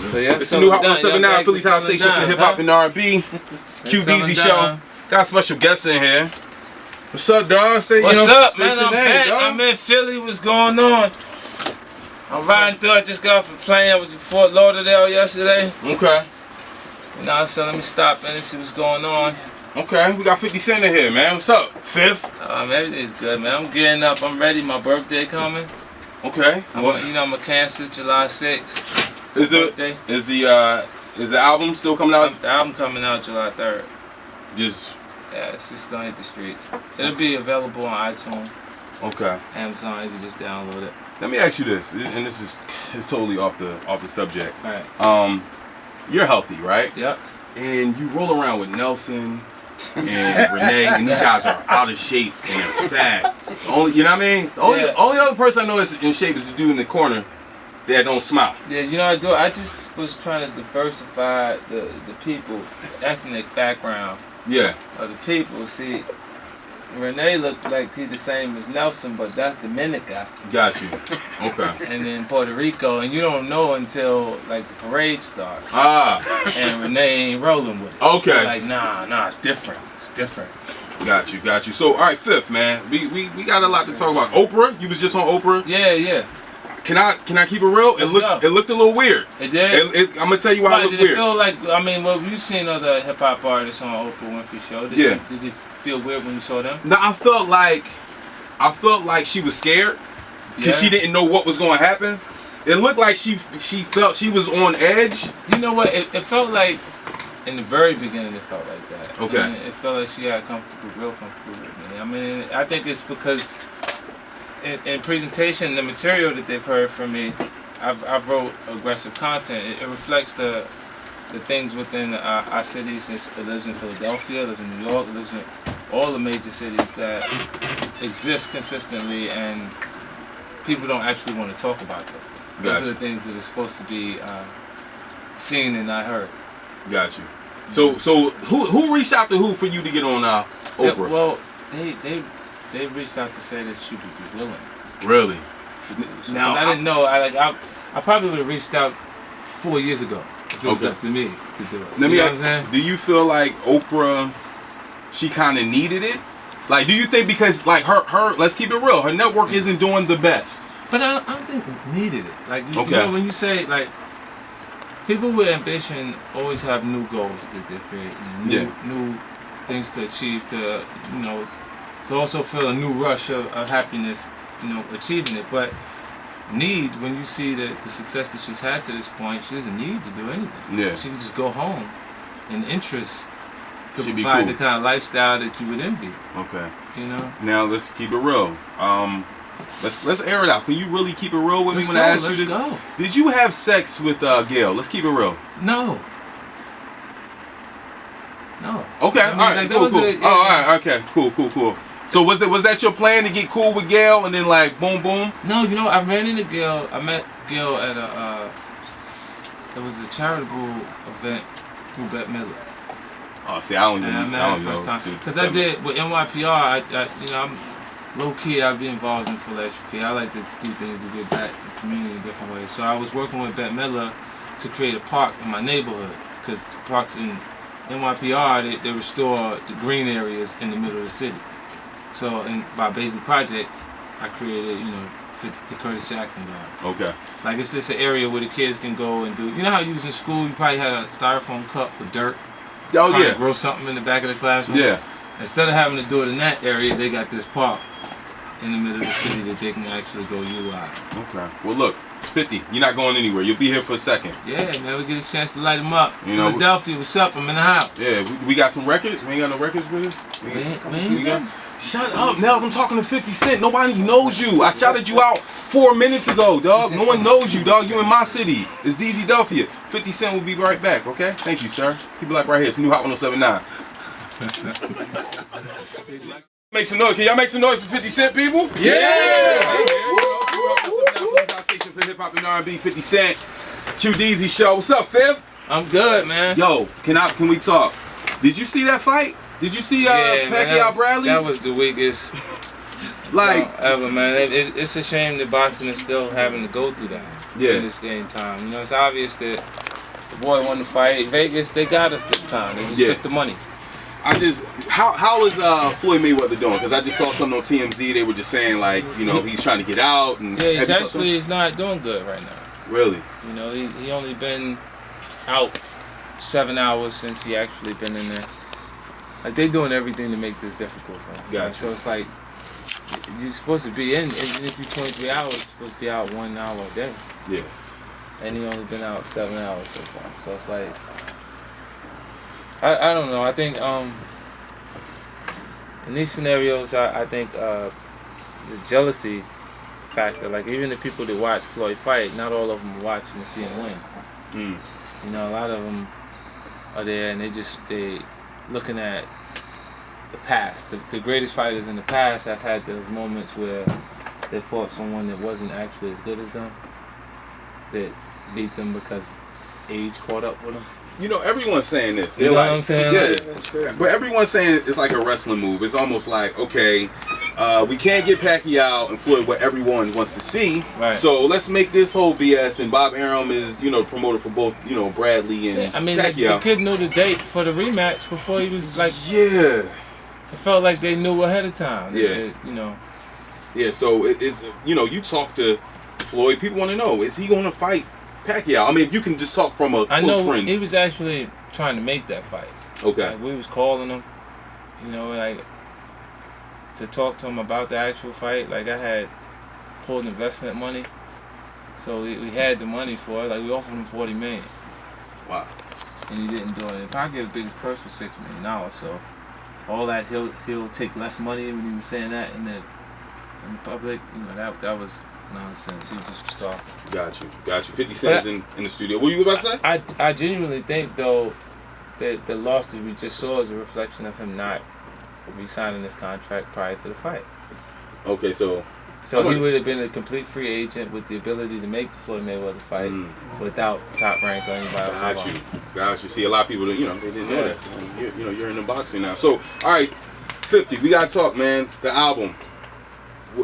So yeah, it's the new Hot 179 Philly's House Station for hip hop and R&B. It's Q Deezy show. Got a special guest in here. What's up, dog? What's up, man? I'm back. I'm in Philly. What's going on? I'm riding through. I just got off a plane. I was in Fort Lauderdale yesterday. Okay. You know, so let me stop in and see what's going on. Okay, we got 50 Cent in here, man. What's up? Fifth? Everything's good, man. I'm getting up. I'm ready. My birthday coming. Okay. I'm a Cancer, July 6th. Is the album still coming out? The album coming out July 3rd. Yeah, it's just gonna hit the streets. It'll be available on iTunes. Okay. Amazon, you can just download it. Let me ask you this, and this is totally off the subject. All right. You're healthy, right? Yep. And you roll around with Nelson and Renee, and these guys are out of shape and fat. You know what I mean? The only other person I know is in shape is the dude in the corner that don't smile. Yeah, you know I just was trying to diversify the people, the ethnic background. Yeah. Of the people. See, Renee looked like he's the same as Nelson, but that's Dominica. Got you. Okay. And then Puerto Rico, and you don't know until like the parade starts. And Renee ain't rolling with it. Okay. They're like, nah, it's different. It's different. Got you. So, all right, Fifth, man. We got a lot to talk about. Oprah, you was just on Oprah. Yeah. Can I keep it real? It looked a little weird. It did. I'm gonna tell you why it looked weird. Did it feel like? I mean, well, you've seen other hip hop artists on Oprah Winfrey show. Did you feel weird when you saw them? No, I felt like she was scared because she didn't know what was going to happen. It looked like she felt she was on edge. You know what? It felt like in the very beginning. It felt like that. Okay. And it felt like she got real comfortable with me. I mean, I think it's because. In presentation, the material that they've heard from me, I've wrote aggressive content. It reflects the things within our cities. It lives in Philadelphia, it lives in New York, it lives in all the major cities that exist consistently, and people don't actually want to talk about those things. Those are the things that are supposed to be seen and not heard. Got you. So who reached out to who for you to get on Oprah? Well, they reached out to say that she would be willing. Really? Now I didn't know. I probably would have reached out 4 years ago if it was up to me to do it. Let me ask, do you feel like Oprah, she kind of needed it? Like, do you think because like her let's keep it real, her network isn't doing the best? But I don't think it needed it. Like you know, when you say like people with ambition always have new goals that they create, new things to achieve, to to also feel a new rush of happiness, achieving it. But when you see the success that she's had to this point, she doesn't need to do anything. Yeah. She can just go home, and interests could provide the kind of lifestyle that you would envy. Okay. Now let's keep it real. Let's air it out. Can you really keep it real with me when I ask you this? Go. Did you have sex with Gail? Let's keep it real. No. Okay. All right. Cool. All right. Okay. Cool. So was that your plan to get cool with Gail and then like boom? No, I ran into Gail. I met Gail at it was a charitable event through Bette Midler. Oh, see, I don't know. First time because I did with NYPR. I'm low key. I'd be involved in philanthropy. I like to do things to give back to the community in different ways. So I was working with Bette Midler to create a park in my neighborhood because parks in NYPR they restore the green areas in the middle of the city. So, by Basic Projects, I created, the Curtis Jackson Garden. Okay. Like, it's just an area where the kids can go and do. You know how you was in school, you probably had a styrofoam cup with dirt? Oh, yeah. Grow something in the back of the classroom? Yeah. Instead of having to do it in that area, they got this park in the middle of the city that they can actually go utilize. Okay. Well, look, 50, you're not going anywhere. You'll be here for a second. Yeah, man, we get a chance to light them up. Philadelphia, what's up? I'm in the house. Yeah, we got some records. We ain't got no records with us? Shut up, Nels. I'm talking to 50 Cent. Nobody knows you. I shouted you out 4 minutes ago, dog. No one knows you, dog. You in my city. It's Deezy Delphia. 50 Cent will be right back, okay? Thank you, sir. Keep it like right here. It's new Hot 179. Make some noise. Can y'all make some noise for 50 Cent, people? Yeah! Station for hip hop and R&B. 50 Cent. Q Deezy show. What's up, Fifth? I'm good, man. Yo, can we talk? Did you see that fight? Did you see Pacquiao Bradley? That was the weakest ever, man. It's a shame that boxing is still having to go through that in this day and time. It's obvious that The boy won the fight. Vegas, they got us this time. They just took the money. How is Floyd Mayweather doing? Because I just saw something on TMZ. They were just saying like, you know, he's trying to get out. And yeah, he's not doing good right now. Really? You know, he only been out 7 hours since he actually been in there. Like, they doing everything to make this difficult for him. Gotcha. Like, so it's like, you're supposed to be in, even if you're 23 hours, you're supposed to be out 1 hour a day. Yeah. And he only been out 7 hours so far. So it's like, I don't know. I think in these scenarios, I think the jealousy factor, like even the people that watch Floyd fight, not all of them are watching to see him win. You know, a lot of them are there and they looking at the past. The greatest fighters in the past have had those moments where they fought someone that wasn't actually as good as them, that beat them because age caught up with them. You know, everyone's saying this. They're you know like, what I'm saying? Yeah, but everyone's saying it's like a wrestling move. It's almost like, okay, we can't get Pacquiao and Floyd what everyone wants to see. Right. So let's make this whole BS. And Bob Arum is, you know, promoter for both, you know, Bradley and Pacquiao. The kid knew the date for the rematch before he was like. Yeah. It felt like they knew ahead of time. Yeah. You know. Yeah. So it's, you know, you talk to Floyd. People want to know, is he going to fight Pacquiao? I mean, if you can just talk from a close friend. He was actually trying to make that fight. Okay. Like, we was calling him, you know, like to talk to him about the actual fight. Like, I had pulled investment money, so we had the money for it. Like, we offered him $40 million. Wow. And he didn't do it. If I get a big purse for $6 million, so all that he'll take less money when he was saying that in the public. You know, that was nonsense. He just talking. Got you. 50 Cent is in the studio. What were you about to say? I genuinely think though that the loss that we just saw is a reflection of him not re-signing his contract prior to the fight. Okay, so he would have been a complete free agent with the ability to make the Floyd Mayweather fight without Top Rank or anybody else. Got you. See, a lot of people, you know, they didn't know that. You know, you're in the boxing now. So, all right, 50. We gotta talk, man. The album.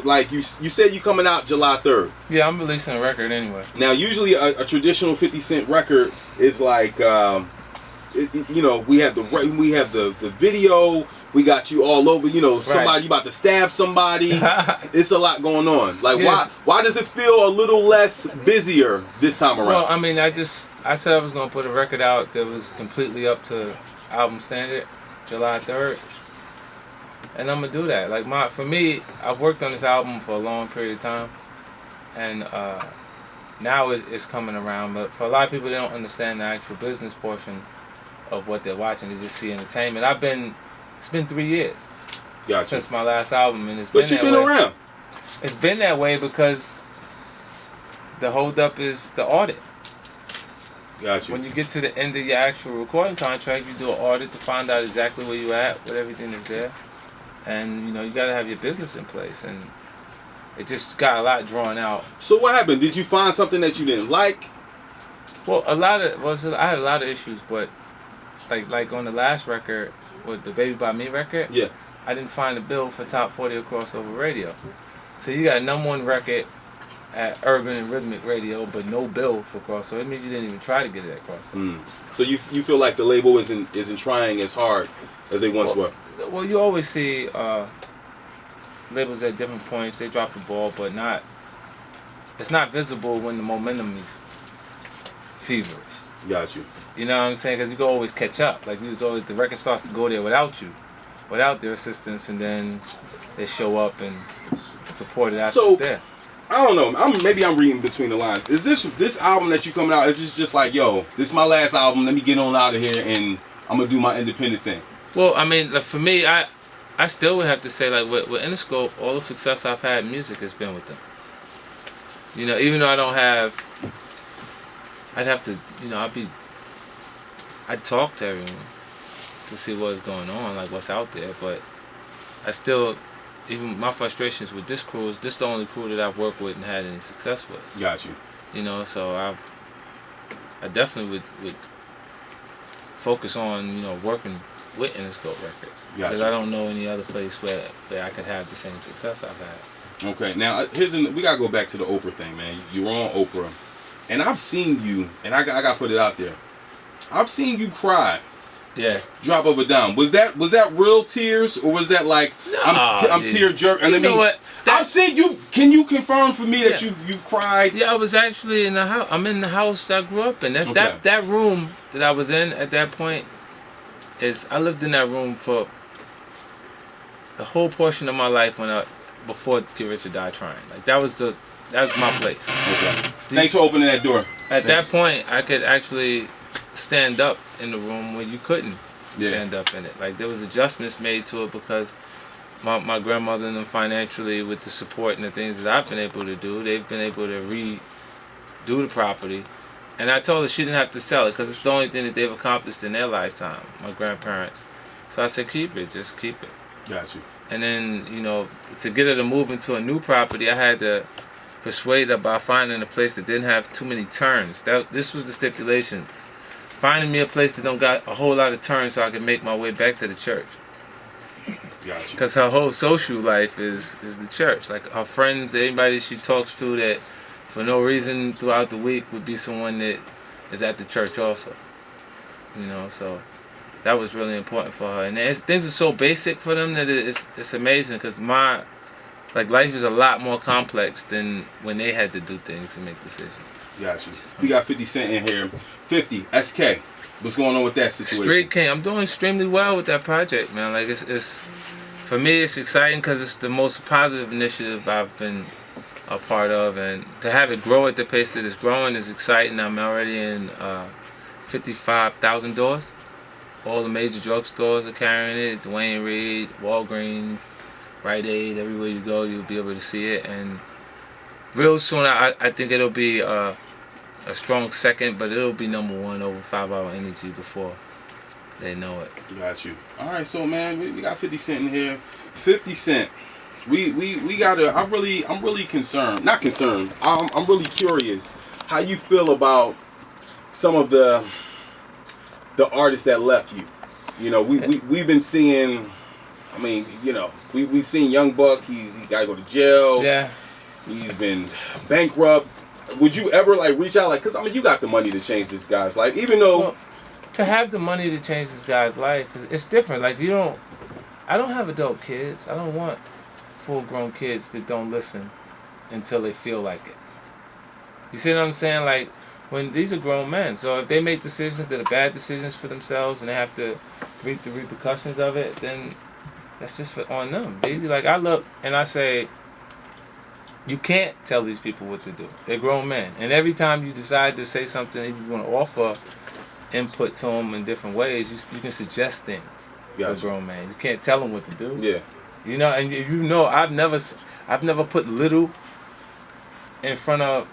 Like you said, you coming out July 3rd. Yeah, I'm releasing a record anyway. Now, usually a traditional 50 Cent record is like, you know, we have the video. We got you all over. You know, somebody about to stab somebody. It's a lot going on. Like, why does it feel a little less busier this time around? Well, I mean, I said I was gonna put a record out that was completely up to album standard, July 3rd. And I'm gonna do that. Like for me, I've worked on this album for a long period of time, and now it's coming around. But for a lot of people, they don't understand the actual business portion of what they're watching. They just see entertainment. It's been 3 years since my last album, and But you've been around. It's been that way because the holdup is the audit. Got you. When you get to the end of your actual recording contract, you do an audit to find out exactly where you're at, what everything is there. And, you know, you got to have your business in place. And it just got a lot drawn out. So what happened? Did you find something that you didn't like? Well, I had a lot of issues, but like on the last record, with the Baby By Me record, I didn't find a bill for top 40 or crossover radio. So you got a #1 record at urban and rhythmic radio, but no bill for crossover. It means you didn't even try to get it at crossover. So you feel like the label isn't trying as hard as they once were? Well, you always see labels at different points. They drop the ball, but it's not visible when the momentum is feverish. Got you. You know what I'm saying? Because you can always catch up. Like, the record starts to go there without you, without their assistance, and then they show up and support it after it's there. I don't know. Maybe I'm reading between the lines. Is this album that you coming out? Is this just like, yo, this is my last album. Let me get on out of here and I'm gonna do my independent thing? Well, I mean, like, for me, I still would have to say, like, with Interscope, all the success I've had in music has been with them. You know, even though I don't have, I'd have to, you know, I'd talk to everyone to see what's going on, like what's out there, but I still, even my frustrations with this crew is this the only crew that I've worked with and had any success with. Got you. You know, so I definitely would focus on, you know, working with Interscope Records. Because I don't know any other place where I could have the same success I've had. Okay, now we gotta go back to the Oprah thing, man. You were on Oprah, and I've seen you, and I gotta put it out there. I've seen you cry. Yeah. Drop of a dime. Was that real tears, or was that like I'm tear jerk? And you know what? I've seen you. Can you confirm for me that you've cried? Yeah, I was actually in the house. I'm in the house I grew up in. That room that I was in at that point I lived in that room for the whole portion of my life before Get Rich or Die Trying. Like that was my place. Okay. Thanks for opening that door. At that point, I could actually stand up in the room where you couldn't stand up in it. Like there was adjustments made to it because my grandmother and them financially, with the support and the things that I've been able to do, they've been able to redo the property. And I told her she didn't have to sell it because it's the only thing that they've accomplished in their lifetime, my grandparents. So I said, keep it, just keep it. Got you. And then, to get her to move into a new property, I had to persuade her by finding a place that didn't have too many turns. This was the stipulations. Finding me a place that don't got a whole lot of turns so I can make my way back to the church. Gotcha. Because her whole social life is the church. Like her friends, anybody she talks to that for no reason throughout the week would be someone that is at the church also. So that was really important for her. And things are so basic for them that it's amazing because life is a lot more complex than when they had to do things and make decisions. Gotcha. We got 50 Cent in here. 50 SK. What's going on with that situation? Street King. I'm doing extremely well with that project, man. Like it's for me, it's exciting because it's the most positive initiative I've been a part of, and to have it grow at the pace that it's growing is exciting. I'm already in 55,000 doors. All the major drugstores are carrying it. Dwayne Reed, Walgreens, Rite Aid. Everywhere you go, you'll be able to see it. And real soon, I think it'll be a strong second, but it'll be number one over 5 Hour Energy before they know it. Got you. All right, so man, we got 50 Cent in here. 50 Cent. We gotta. I'm really concerned. Not concerned. I'm really curious how you feel about some of the artists that left you. We've been seeing. I mean, we've seen Young Buck. He gotta go to jail. Yeah. He's been bankrupt. Would you ever reach out because you got the money to change this guy's life, even though to have the money to change this guy's life it's different. Like I don't have adult kids. I don't want full-grown kids that don't listen until they feel like it. You see what I'm saying? Like when these are grown men, so if they make decisions that are bad decisions for themselves and they have to reap the repercussions of it, then that's just on them. Deezy, I look and I say, you can't tell these people what to do. They're grown men. And every time you decide to say something, if you want to offer input to them in different ways, you can suggest things to a grown man. You can't tell them what to do. Yeah. And I've never put little in front of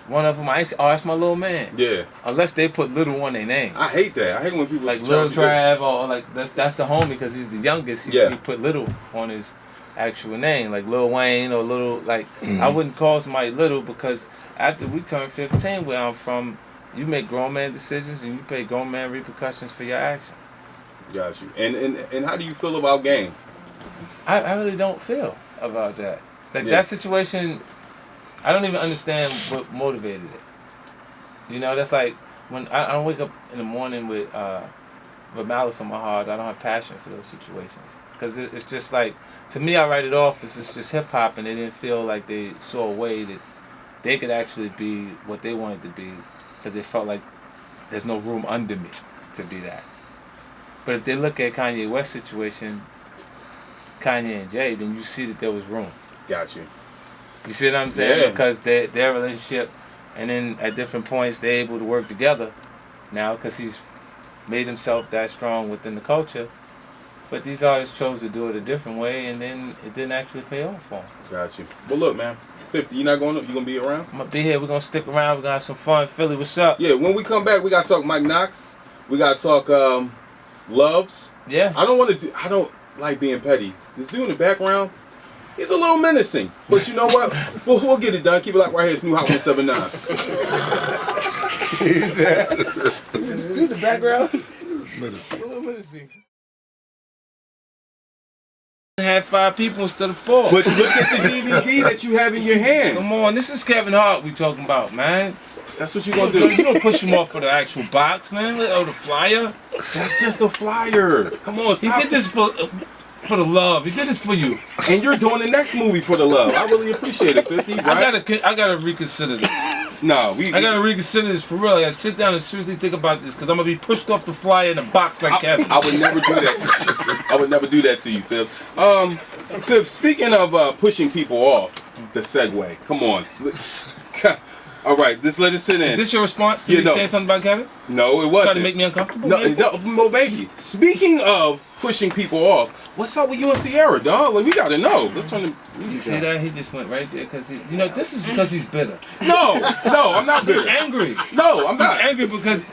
one of them. I say, that's my little man. Yeah. Unless they put little on their name. I hate that. I hate when people Lil Trav or that's the homie because he's the youngest. He put little on his actual name, like Lil Wayne or Little, I wouldn't call somebody little because after we turn 15 where I'm from, you make grown man decisions and you pay grown man repercussions for your actions. Got you. And how do you feel about Game? I really don't feel about that. That situation, I don't even understand what motivated it. That's like when I don't wake up in the morning with malice on my heart. I don't have passion for those situations. Because it's just to me, I write it off as it's just hip-hop, and they didn't feel like they saw a way that they could actually be what they wanted to be, because they felt like there's no room under me to be that. But if they look at Kanye West's situation, Kanye and Jay, then you see that there was room. Got you. You see what I'm saying? Yeah. Because their relationship, and then at different points, they're able to work together now, because he's made himself that strong within the culture. But these artists chose to do it a different way, and then it didn't actually pay off for them. Got you. But look, man, 50, you not going up? You going to be around? I'm going to be here. We're going to stick around. We're going to have some fun. Philly, what's up? Yeah, when we come back, we got to talk Mike Knox. We got to talk Loves. Yeah. I don't like being petty. This dude in the background, he's a little menacing. But you know what? we'll get it done. Keep it locked right here. It's New Hot 179. This dude in the background? Menacing. A little menacing. Had 5 people instead of 4. But look at the DVD that you have in your hand. Come on, this is Kevin Hart we talking about, man. That's what you gonna do. You don't push him off for the actual box, man. Oh, the flyer. That's just a flyer. Come on, stop. He did this for the love. He did this for you. And you're doing the next movie for the love. I really appreciate it, 50. Right? I gotta reconsider this. No, I gotta reconsider this for real. I gotta sit down and seriously think about this because I'm gonna be pushed off the flyer in a box like Kevin. I would never do that to you. I would never do that to you, Fib. Fib, speaking of pushing people off, the segue. Come on. All right, just let it sit in. Is this your response to me saying something about Kevin? No, it wasn't. Trying to make me uncomfortable? No, baby. Speaking of pushing people off, what's up with you and Sierra, dog? Like, we gotta know. Let's turn the You see that? He just went right there because this is because he's bitter. No, I'm not bitter. He's angry. No, I'm not. He's angry because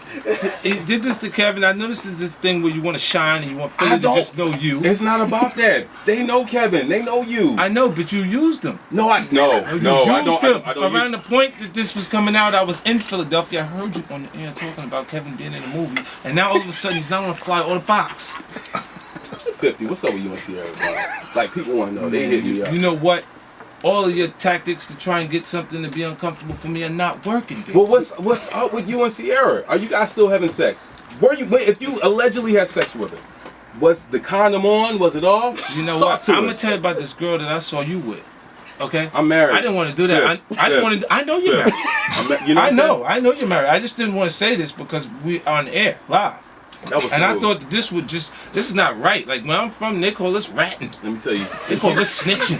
he did this to Kevin. I know this is this thing where you want to shine and you want Philly to just know you. It's not about that. They know Kevin. They know you. I know, but you used him. No, I don't. Around the point that this was coming out, I was in Philadelphia. I heard you on the air talking about Kevin being in the movie, and now all of a sudden he's not on the fly or the box. 50, what's up with you and Sierra, bro? Like, people want to know. They hit me up. You know what? All of your tactics to try and get something to be uncomfortable for me are not working. Deezy. Well, what's up with you and Sierra? Are you guys still having sex? If you allegedly had sex with her, was the condom on? Was it off? You know what? I'm gonna tell you about this girl that I saw you with. Okay? I'm married. I didn't want to do that. I didn't want to. I know you're married. I know you're married. I just didn't want to say this because we on air live. I thought that this is not right. Like where I'm from, they call this ratting. Let me tell you. They call this snitching.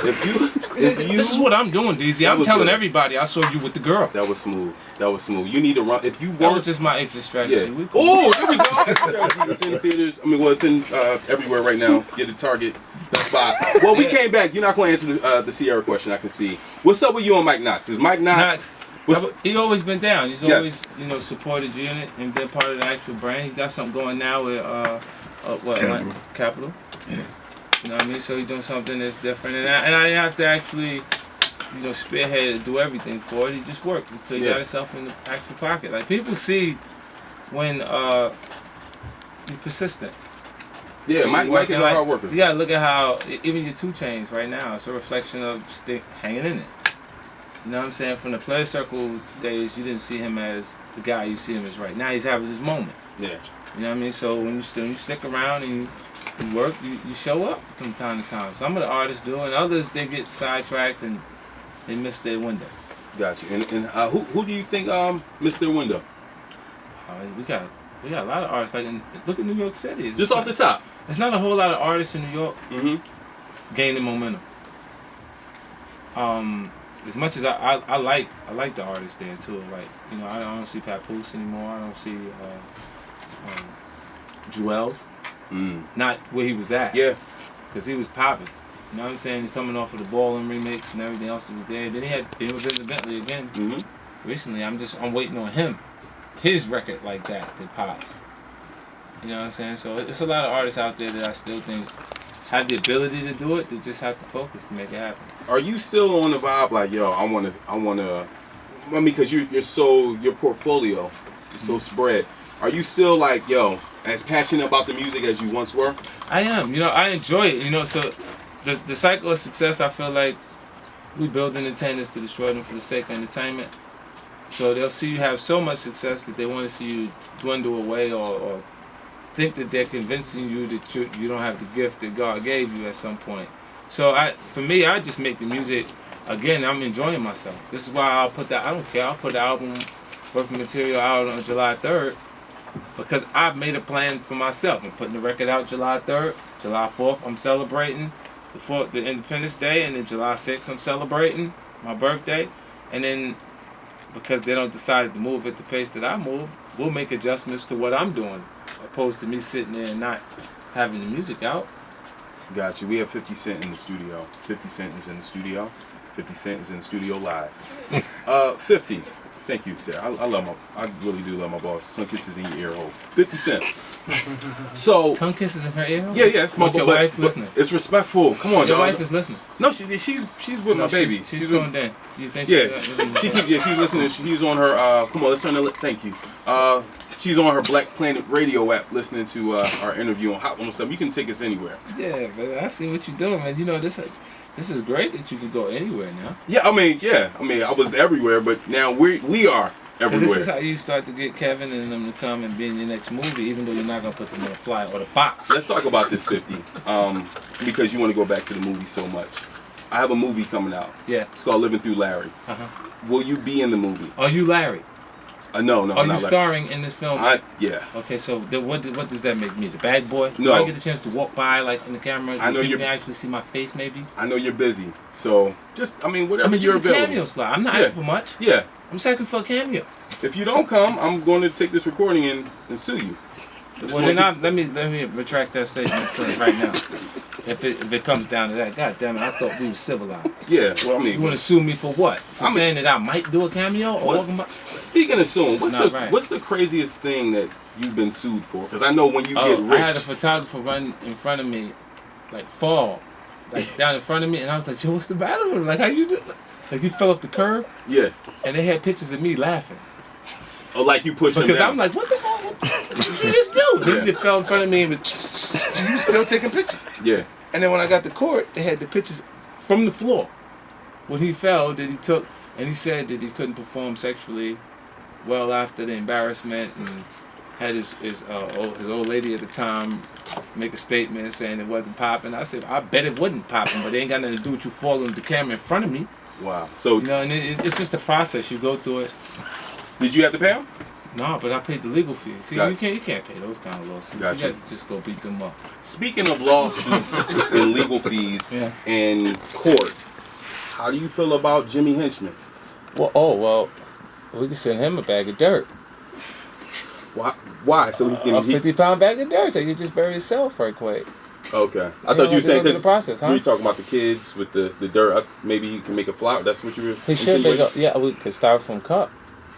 This is what I'm doing, Deezy. I'm telling everybody I saw you with the girl. That was smooth. You need to run. If you that was just my exit strategy. Yeah. Oh, there we go. It's in theaters. It's in everywhere right now. Get a Target, Best Buy. Well, we came back. You're not going to answer the Sierra question. I can see. What's up with you and Mike Knox? Is Mike Knox? He always been down. He's always, supported you in it and been part of the actual brand. He got something going now with Capital. Yeah. You know what I mean? So he's doing something that's different, and I didn't have to actually, spearhead and do everything for it. He just worked until he got himself in the actual pocket. Like people see when you're persistent. Yeah, Mike is a hard worker. You gotta look at how even your 2 Chainz right now. It's a reflection of stick hanging in it. You know what I'm saying? From the Player Circle days, you didn't see him as the guy you see him as right now. He's having his moment. Yeah. You know what I mean? So when you stick around and you work, you show up from time to time. Some of the artists do, and others, they get sidetracked and they miss their window. Got you. And who do you think missed their window? We got a lot of artists. Look at New York City. Just off the top. There's not a whole lot of artists in New York gaining momentum. As much as I like the artists there too. Like I don't see Papoose anymore. I don't see Jewels. Not where he was at. Yeah. Because he was popping. You know what I'm saying? Coming off of the Ballin' remix and everything else that was there. Then he was in Bentley again. Recently, I'm waiting on him. His record like that pops. You know what I'm saying? So it's a lot of artists out there that I still think have the ability to do it. They just have to focus to make it happen. Are you still on the vibe like, yo, I wanna because your portfolio is so spread. Are you still like, yo, as passionate about the music as you once were? I am. I enjoy it. So the cycle of success, I feel like we build entertainers to destroy them for the sake of entertainment. So they'll see you have so much success that they want to see you dwindle away or think that they're convincing you that you don't have the gift that God gave you at some point. So for me, I just make the music. Again, I'm enjoying myself. This is why I don't care. I'll put the album worth of material out on July 3rd because I've made a plan for myself. I'm putting the record out July 3rd. July 4th, I'm celebrating the Independence Day, and then July 6th, I'm celebrating my birthday. And then because they don't decide to move at the pace that I move, we'll make adjustments to what I'm doing, opposed to me sitting there and not having the music out. Got you. We have 50 Cent in the studio. 50 Cent is in the studio. 50 Cent is in the studio live. 50. Thank you, sir. I really do love my boss. Tongue kisses in your ear hole. 50 Cent. So tongue kisses in her ear hole? Yeah, it's my your wife listening. It's respectful. Come on, your wife is listening. No, she's with my baby. She's tuned in. You think she's listening. She's on her. Come on, let's turn the. Thank you. She's on her Black Planet Radio app listening to our interview on Hot 107. You can take us anywhere. Yeah, man. I see what you're doing, man. This is great that you can go anywhere now. Yeah, I mean, I was everywhere, but now we are everywhere. So this is how you start to get Kevin and them to come and be in your next movie, even though you're not gonna put them on the flyer or the box. Let's talk about this 50, because you want to go back to the movie so much. I have a movie coming out. Yeah. It's called Living Through Larry. Will you be in the movie? Are you Larry? No. Are you starring in this film? Yeah. Okay, so what does that make me? The bad boy? No. Do I get the chance to walk by like in the camera? I know you you're. can actually see my face, maybe. I know you're busy, so just whatever just you're a available. cameo slot. I'm not asking for much. Yeah. I'm just asking for a cameo. If you don't come, I'm going to take this recording and sue you. Well, then let me retract that statement right now. If it comes down to that, God damn it, I thought we were civilized. Yeah, well, I mean, you want to sue me for what? For saying that I might do a cameo or walking by? Speaking of suing, what's the craziest thing that you've been sued for? Because I know when you get rich, I had a photographer run in front of me, fall, down in front of me, and I was like, yo, what's the matter with him? Like, how you do? Like, he fell off the curb. Yeah. And they had pictures of me laughing. Oh, like you pushed him down. Because I'm like, what the hell? What did you just do? He just fell in front of me and was, you still taking pictures? Yeah. And then when I got to court, they had the pictures from the floor. When he fell, that he took, and he said that he couldn't perform sexually well after the embarrassment, and had his old lady at the time make a statement saying it wasn't popping. I said, I bet it wasn't popping, but it ain't got nothing to do with you falling with the camera in front of me. Wow. So and it's just a process. You go through it. Did you have to pay him? No, but I paid the legal fees. See, you can't pay those kind of lawsuits. Gotcha. You got to just go beat them up. Speaking of lawsuits and legal fees in court, how do you feel about Jimmy Henchman? Well, we can send him a bag of dirt. Why? So he can a 50-pound bag of dirt, so you just bury yourself right quick. Okay, I thought you were saying because process, huh? You were talking about the kids with the dirt. Maybe he can make a flower. That's what you were. He should we could start from cup.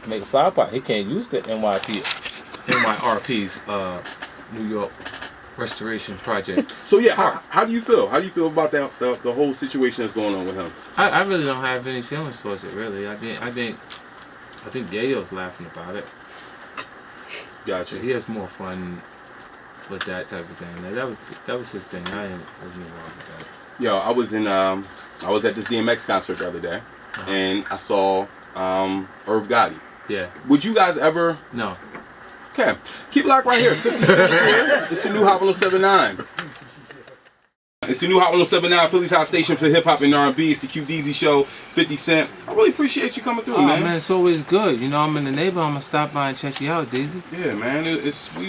Make a flower pot. He can't use the NYRP's New York Restoration Project. So yeah, how do you feel? How do you feel about that the whole situation that's going on with him? I really don't have any feelings towards it. Really, I think Yayo's laughing about it. Gotcha. He has more fun with that type of thing. That was his thing. I wasn't involved with that. Yo, I was at this DMX concert the other day, and I saw Irv Gotti. Yeah. Would you guys ever? No. Okay. Keep it locked right here. 50 Cent here. It's a new Hot 107.9. It's the new Hot 107.9 Philly's Hot Station for hip hop and R&B. It's the Deezy show. 50 Cent. I really appreciate you coming through, man. Man, it's always good. You know, I'm in the neighborhood. I'm gonna stop by and check you out, Deezy. Yeah, man.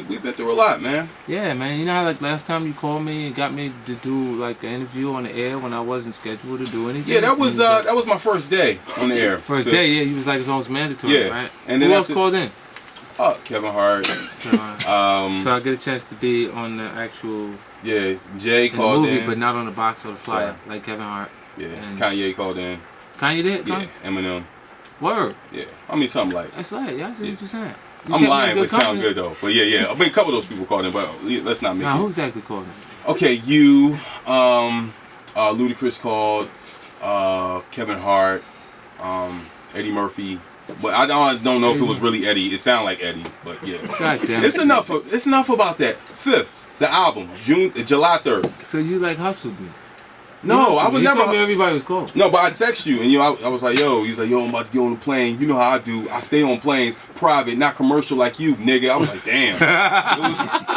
We've been through a lot, man. Yeah, man. You know how last time you called me and got me to do an interview on the air when I wasn't scheduled to do anything? Yeah, that was my first day on the air. First day, yeah. You was like it's almost mandatory, right? And then who else called in? Kevin Hart. So I get a chance to be on the actual. Yeah, Jay called in, but not on the box or the flyer, like Kevin Hart. Yeah, and Kanye called in. Kanye did? Yeah, Eminem. Word. Yeah, I mean something like. That's like, yeah, I see what you're saying. I'm lying, but it sound good though. But yeah. I mean, a couple of those people called in, but let's not make. Who exactly called in? Okay, you, Ludacris called, Kevin Hart, Eddie Murphy. But I don't know if it was really Eddie. It sounded like Eddie, but yeah. God damn it. It's enough about that. 5th. The album, July 3rd. So you hustled me? No, I would never. You told me everybody was cool. No, but I text you and I was like, yo. He was like, yo, I'm about to get on the plane. You know how I do. I stay on planes, private, not commercial like you, nigga. I was like, damn.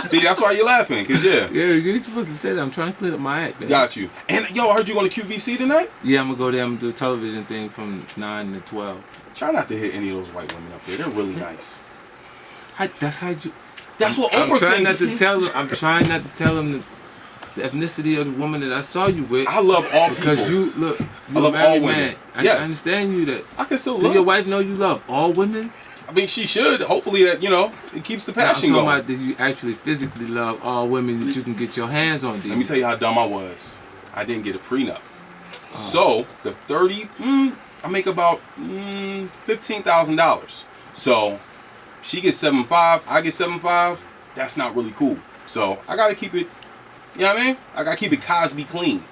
See, that's why you're laughing, cause yeah. Yeah, you're supposed to say that. I'm trying to clean up my act, man. Got you. And yo, I heard you going to QVC tonight. Yeah, I'm gonna go there and do a television thing from 9 to 12. Try not to hit any of those white women up there. They're really nice. That's how you. That's what Oprah thinks. I'm trying not to tell him the ethnicity of the woman that I saw you with. I love all people. Because you love all women. Man. I understand you that. I can still love. Do your wife know you love all women? I mean, she should. Hopefully that, it keeps the passion going. I'm talking about, do you actually physically love all women that you can get your hands on? Let me tell you how dumb I was. I didn't get a prenup. So, the 30, I make about $15,000. So, she gets 7.5, I get 7.5. That's not really cool. So I gotta keep it. You know what I mean? I gotta keep it Cosby clean.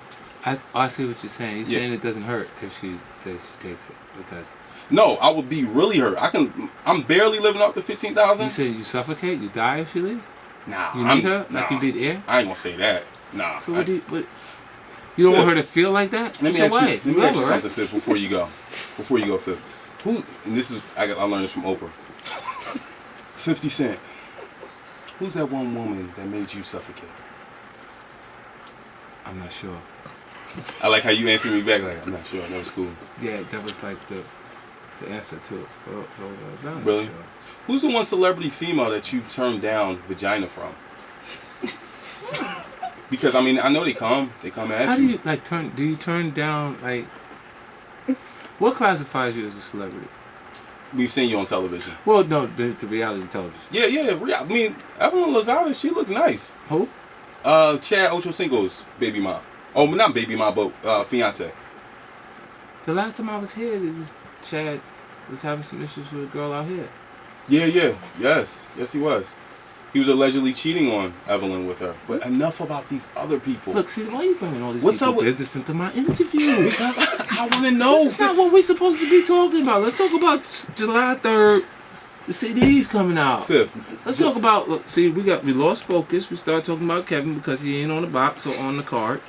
I see what you're saying. You're saying it doesn't hurt if she takes it because. No, I would be really hurt. I'm barely living up to 15,000. You say you suffocate, you die if she leaves. Nah, you need her like you need air. I ain't gonna say that. Nah. So what? You don't want her to feel like that? Let me ask you something, Fifth, before you go. Fifth. Who? And this is I learned this from Oprah. 50 Cent. Who's that one woman that made you suffocate? I'm not sure. I like how you answered me back like I'm not sure. That was cool. Yeah, that was like the answer to it. I'm Really? not sure. Who's the one celebrity female that you've turned down vagina from? Because I mean I know they come at How you. do you like turn? Do you turn down like? What classifies you as a celebrity? We've seen you on television. Well, no, the reality television. Yeah. I mean, Evelyn Lozada, she looks nice. Who? Chad Ochocinco's baby mom. Oh, not baby mom, but fiance. The last time I was here, it was Chad was having some issues with a girl out here. Yeah. Yes, he was. He was allegedly cheating on Evelyn with her. But enough about these other people. Look, see, why are you bringing all these What's people up with business into my interview? Because I want to know. This is not what we're supposed to be talking about. Let's talk about July 3rd. The CD's coming out. 5th. Let's talk about. Look, see, we lost focus. We started talking about Kevin because he ain't on the box or on the card.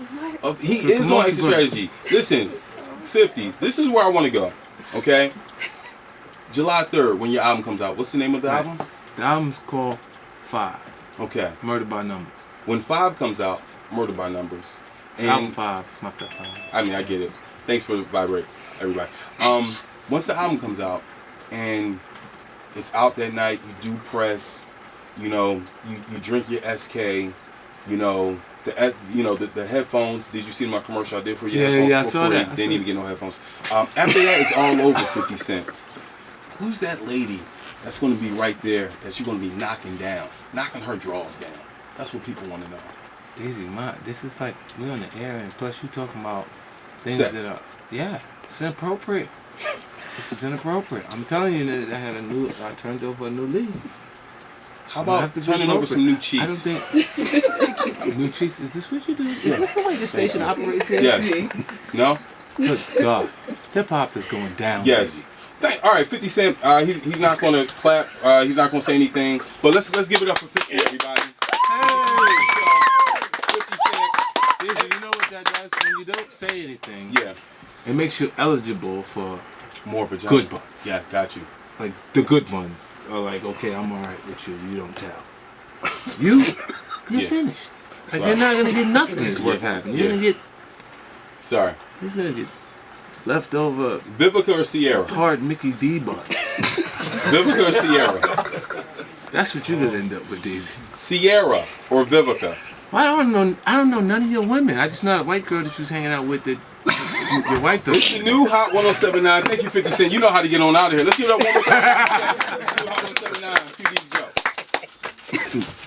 He is on exit strategy. Listen, 50. This is where I want to go. Okay. July 3rd, when your album comes out. What's the name of the album? The album's called 5. Okay. Murder by Numbers. When 5 comes out, Murder by Numbers. It's album 5. It's my fifth album. I mean, I get it. Thanks for the vibrate, everybody. Once the album comes out and it's out that night, you do press, you know, you drink your SK, you know, the headphones. Did you see my commercial I did for you? Yeah, I saw that. Didn't even get no headphones. After that, it's all over 50 Cent. Who's that lady that's going to be right there that you're going to be knocking her drawers down? That's what people want to know. Deezy, this is like, we on the air, and plus you talking about things Sex. that are, yeah, it's inappropriate. This is inappropriate. I'm telling you that I turned over a new leaf. How about turning over some new cheeks? I don't think, new cheeks, is this what you do? Is this the way the station operates here? Yes. No? Good God. Hip-hop is going down. Yes. All right, 50 Cent. He's not going to clap. He's not going to say anything. But let's give it up for 50, everybody. Hey! 50 Cent. Deezy, you know what that does when you don't say anything? Yeah. It makes you eligible for More vagina. good ones. Yeah, got you. Like the good ones are like, okay, I'm alright with you. You don't tell. You're Yeah. finished. Like Sorry. they're not gonna get nothing that's worth having. You're Yeah. gonna get. Sorry. He's gonna get leftover Vivica or Sierra? hard Mickey D buns. Vivica or Sierra? That's what you're gonna end up with, Deezy. Sierra or Vivica? Well, I don't know none of your women. I just know a white girl that you was hanging out with that your wife does. It's the new Hot 1079. Thank you, 50 Cent. You know how to get on out of here. Let's give it up one more time. Let's do Hot 1079. QD's go.